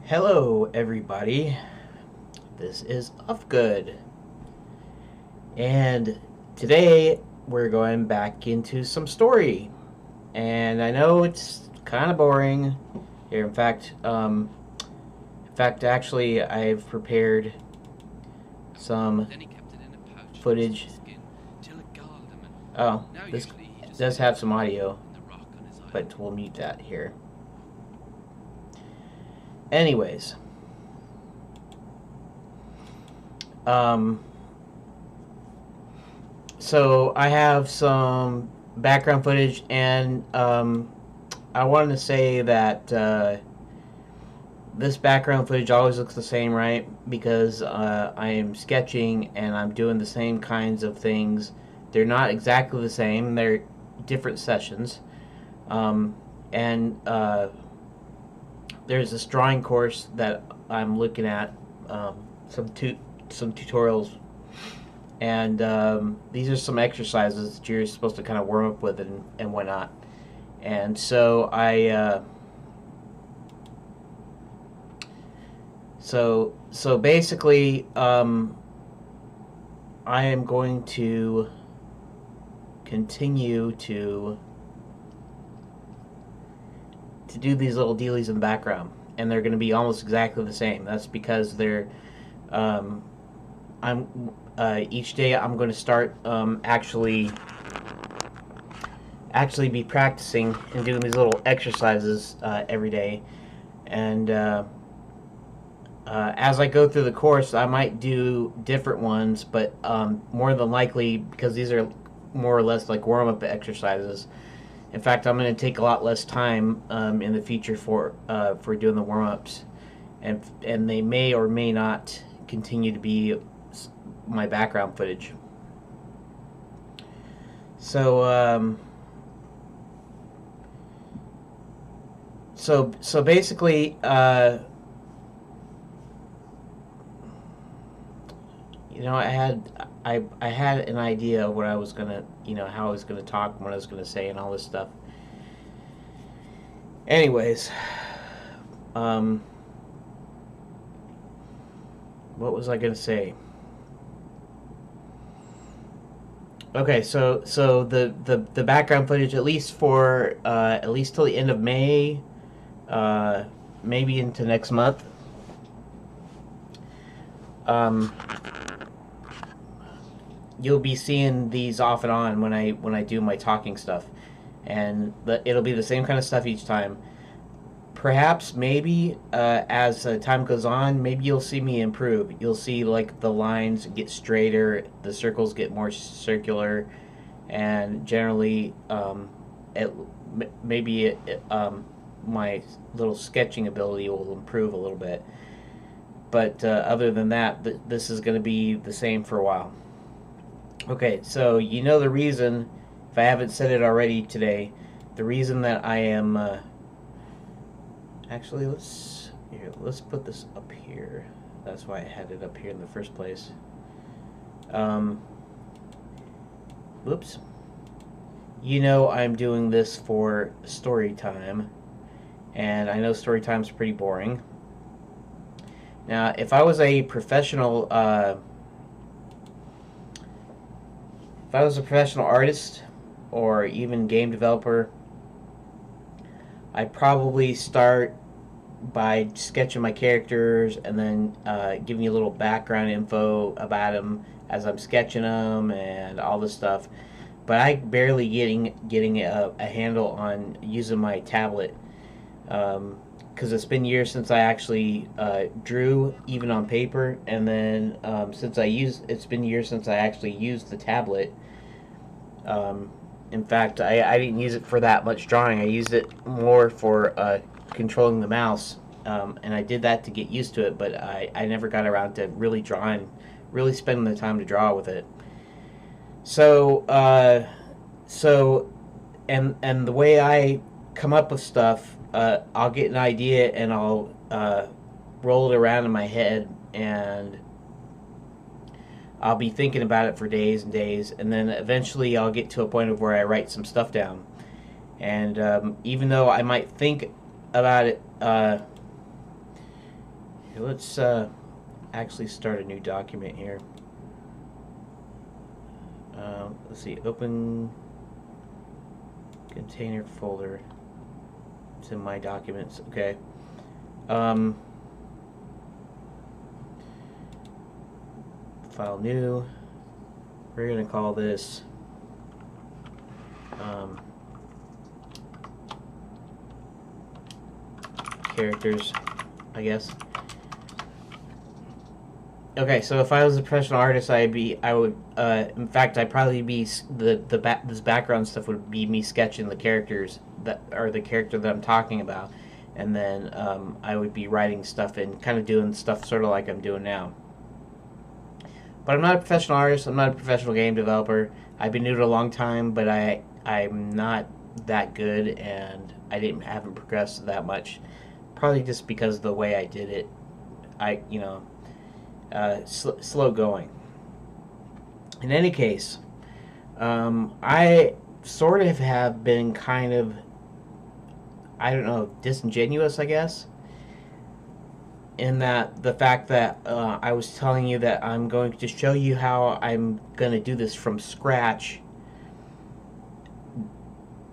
Hello, everybody. This is Uhfgood, and today we're going back into some story. And I know it's kind of boring here. Actually, I've prepared some footage. Oh, this does have some audio, but we'll mute that here. Anyways. So I have some background footage, and I wanted to say that this background footage always looks the same, right? Because I am sketching and I'm doing the same kinds of things. They're not exactly the same. They're different sessions. And there's this drawing course that I'm looking at, some tutorials, and these are some exercises that you're supposed to kind of warm up with and whatnot. And so so basically, I am going to continue to do these little dealies in the background, and they're going to be almost exactly the same. That's because they're each day I'm going to start actually be practicing and doing these little exercises every day. And as I go through the course, I might do different ones, but more than likely, because these are more or less like warm-up exercises. In fact, I'm going to take a lot less time in the future for doing the warm-ups, and they may or may not continue to be my background footage. So so basically, you know, I had an idea of what I was gonna, how I was gonna talk, what I was gonna say, and all this stuff. Anyways, what was I gonna say? Okay, so the background footage, at least for at least till the end of May, maybe into next month. You'll be seeing these off and on when I do my talking stuff, and it'll be the same kind of stuff each time. Perhaps, maybe, as time goes on, maybe you'll see me improve. You'll see, like, the lines get straighter, the circles get more circular, and generally, my little sketching ability will improve a little bit. But other than that, this is going to be the same for a while. Okay, so you know the reason, if I haven't said it already today, the reason that I am... Actually, let's put this up here. That's why I had it up here in the first place. Whoops. You know I'm doing this for story time, and I know story time's pretty boring. Now, if I was a professional, artist or even game developer, I'd probably start by sketching my characters and then giving you a little background info about them as I'm sketching them and all this stuff. But I'm barely getting a handle on using my tablet, because it's been years since I actually drew, even on paper, and then it's been years since I actually used the tablet. In fact, I didn't use it for that much drawing. I used it more for controlling the mouse, and I did that to get used to it, but I never got around to really drawing, really spending the time to draw with it. So, and the way I come up with stuff, I'll get an idea and I'll roll it around in my head, and I'll be thinking about it for days and days, and then eventually I'll get to a point of where I write some stuff down. And even though I might think about it Okay, let's actually start a new document here. Let's see, open container folder. It's in my documents. Okay. File new. We're gonna call this characters, I guess. Okay, so if I was a professional artist, I would, in fact, I'd probably be this background stuff would be me sketching the characters that are the character that I'm talking about, and then I would be writing stuff and kind of doing stuff sort of like I'm doing now. But I'm not a professional artist. I'm not a professional game developer. I've been doing it a long time, but I'm not that good, and haven't progressed that much. Probably just because of the way I did it. Slow going. In any case, I sort of have been kind of, I don't know, disingenuous, I guess, in that the fact that I was telling you that I'm going to show you how I'm going to do this from scratch,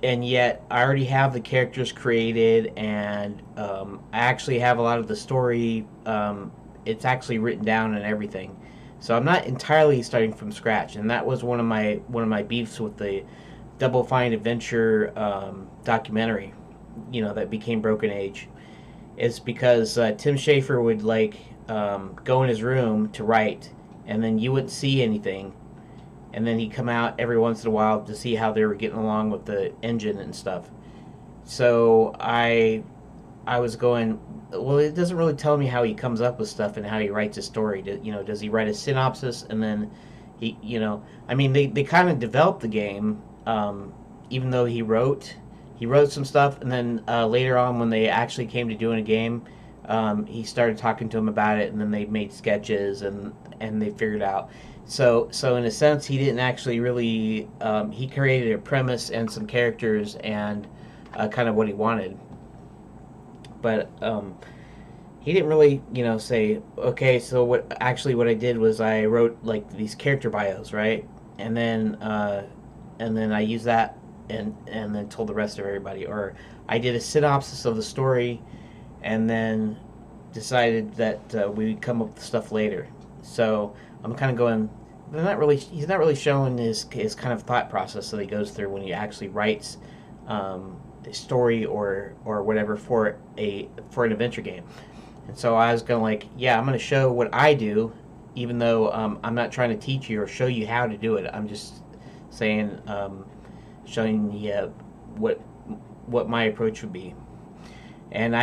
and yet I already have the characters created, and I actually have a lot of the story. It's actually written down and everything, so I'm not entirely starting from scratch. And that was one of my beefs with the Double Fine Adventure documentary, that became Broken Age, is because Tim Schafer would go in his room to write, and then you wouldn't see anything, and then he'd come out every once in a while to see how they were getting along with the engine and stuff. So I was going, well, it doesn't really tell me how he comes up with stuff and how he writes a story. Does he write a synopsis and then they kind of developed the game, even though he wrote some stuff, and then later on when they actually came to doing a game, he started talking to him about it, and then they made sketches and they figured out. So in a sense, he didn't actually really, he created a premise and some characters and kind of what he wanted. But he didn't really, say, okay, so what I did was I wrote these character bios, right? And then I used that and then told the rest of everybody. Or I did a synopsis of the story and then decided that we would come up with stuff later. So I'm kind of going, he's not really showing his kind of thought process that he goes through when he actually writes story or whatever for an adventure game. And so I was going I'm going to show what I do, even though I'm not trying to teach you or show you how to do it. I'm just saying, showing you what my approach would be. And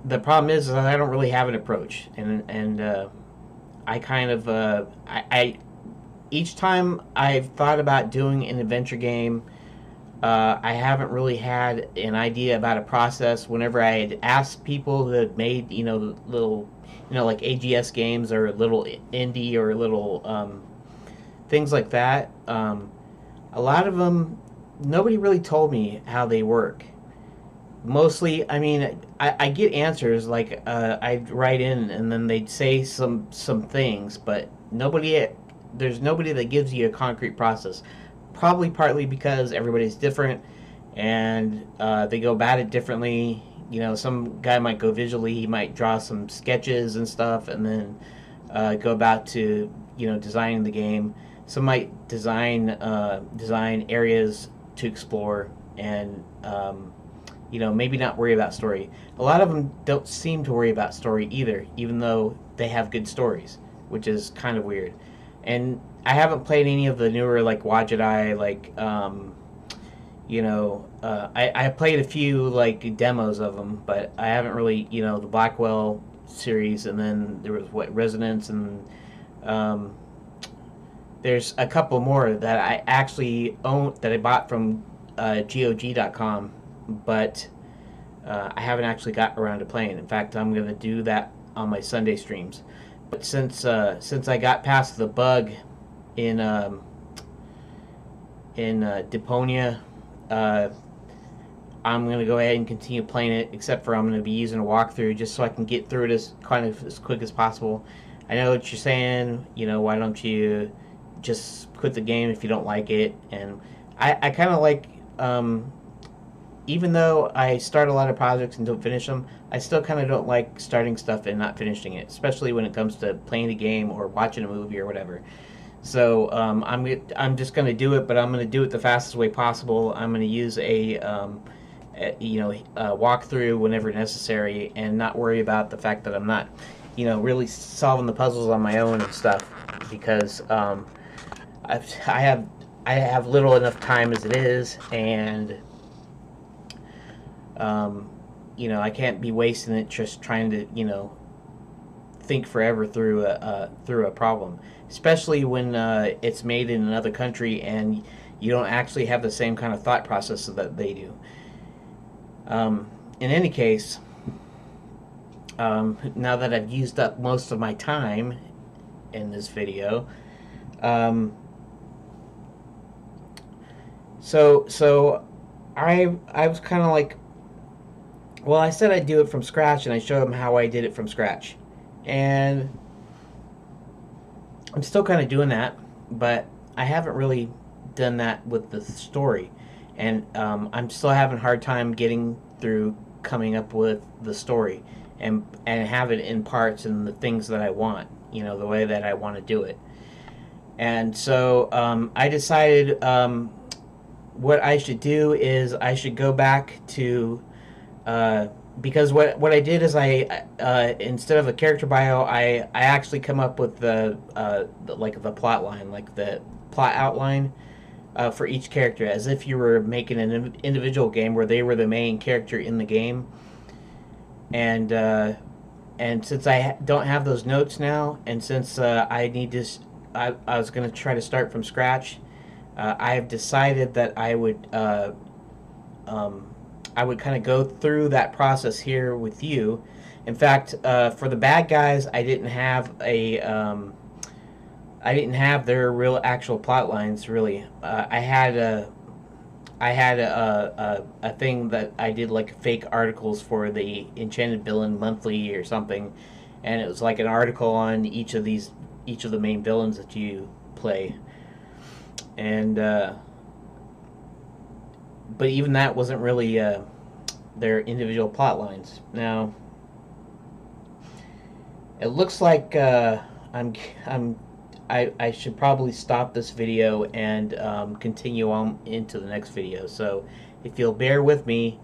the problem is I don't really have an approach, and I kind of I each time I've thought about doing an adventure game, I haven't really had an idea about a process. Whenever I had asked people who had made, little, like AGS games or little indie or little things like that, a lot of them, nobody really told me how they work. Mostly, I get answers I'd write in and then they'd say some things, but there's nobody that gives you a concrete process. Probably partly because everybody's different and they go about it differently. Some guy might go visually, he might draw some sketches and stuff and then go about to, designing the game. Some might design areas to explore and, maybe not worry about story. A lot of them don't seem to worry about story either, even though they have good stories, which is kind of weird. And I haven't played any of the newer Wajidai, I played a few demos of them, but I haven't really, the Blackwell series, and then there was Resonance, and there's a couple more that I actually own that I bought from GOG.com, but I haven't actually got around to playing. In fact, I'm going to do that on my Sunday streams. But since I got past the bug in Deponia, I'm going to go ahead and continue playing it, except for I'm going to be using a walkthrough just so I can get through it as quick as possible. I know what you're saying, you know, why don't you just quit the game if you don't like it? And I kind of like, even though I start a lot of projects and don't finish them, I still kind of don't like starting stuff and not finishing it, especially when it comes to playing a game or watching a movie or whatever. So I'm just going to do it, but I'm going to do it the fastest way possible. I'm going to use a walkthrough whenever necessary, and not worry about the fact that I'm not, really solving the puzzles on my own and stuff, because I have little enough time as it is, and I can't be wasting it just trying to think forever through a problem, especially when it's made in another country and you don't actually have the same kind of thought process that they do. In any case, now that I've used up most of my time in this video, so I was kind of like, well, I said I'd do it from scratch, and I showed them how I did it from scratch, and I'm still kind of doing that, but I haven't really done that with the story, and I'm still having a hard time getting through coming up with the story and have it in parts and the things that I want, the way that I want to do it. And so I decided what I should do is I should go back to because what I did is I instead of a character bio, I actually come up with the plot line, like the plot outline for each character, as if you were making an individual game where they were the main character in the game. And since I don't have those notes now, and since I was going to try to start from scratch, I have decided that I would kind of go through that process here with you. In fact, for the bad guys, I didn't have their real actual plot lines, really. I had a thing that I did, like fake articles for the Enchanted Villain Monthly or something, and it was like an article on each of the main villains that you play. And but even that wasn't really their individual plot lines. Now, it looks like I should probably stop this video and continue on into the next video. So if you'll bear with me,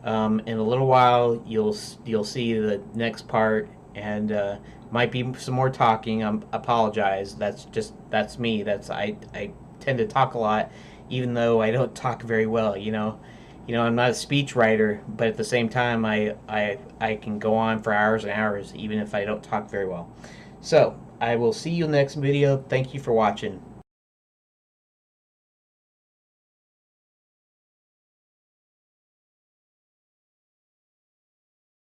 in a little while you'll see the next part, and might be some more talking. I apologize. That's me. I tend to talk a lot, even though I don't talk very well. I'm not a speech writer, but at the same time, I can go on for hours and hours, even if I don't talk very well. So I will see you in the next video. Thank you for watching.